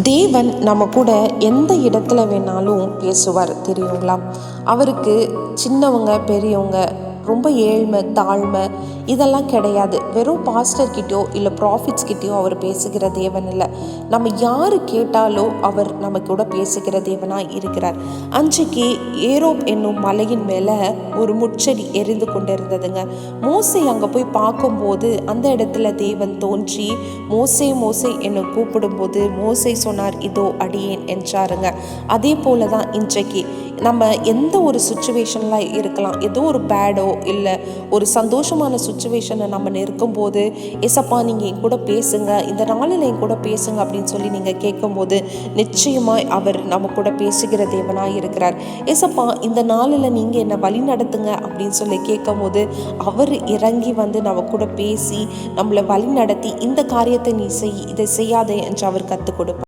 தேவன் நம்ம கூட எந்த இடத்துல வேணாலும் பேசுவார் தெரியுங்களா? அவருக்கு சின்னவங்க பெரியவங்க ரொம்ப ஏழ்மை தாழ்மை இதெல்லாம் கிடையாது. வெறும் பாஸ்டர்கிட்டயோ இல்லை ப்ராஃபிட்ஸ்கிட்டயோ அவர் பேசுகிற தேவன் இல்லை. நம்ம யார் கேட்டாலோ அவர் நம்ம கூட பேசுகிற தேவனாக இருக்கிறார். அன்றைக்கு ஏரோப் என்னும் மலையின் மேலே ஒரு முட்செடி எரிந்து கொண்டு இருந்ததுங்க. மோசே அங்கே போய் பார்க்கும்போது அந்த இடத்துல தேவன் தோன்றி மோசே மோசே என்னை கூப்பிடும்போது மோசே சொன்னார், இதோ அடியேன் என்றாருங்க. அதே போல தான் இன்றைக்கு நம்ம எந்த ஒரு சுச்சுவேஷனில் இருக்கலாம், ஏதோ ஒரு பேடோ இல்லை ஒரு சந்தோஷமான சுச்சுவேஷனை நம்ம இருக்கும்போது, ஏசப்பா நீங்கள் என் கூட பேசுங்க, இந்த நாளில் என் கூட பேசுங்க அப்படின்னு சொல்லி நீங்கள் கேட்கும்போது நிச்சயமாய் அவர் நம்ம கூட பேசுகிற தேவனாக இருக்கிறார். ஏசப்பா இந்த நாளில் நீங்கள் என்னை வழி நடத்துங்க அப்படின்னு சொல்லி கேட்கும்போது அவர் இறங்கி வந்து நம்ம கூட பேசி நம்மளை வழி நடத்தி இந்த காரியத்தை நீ செய், இதை செய்யாதே என்று அவர் கற்றுக் கொடுப்பார்.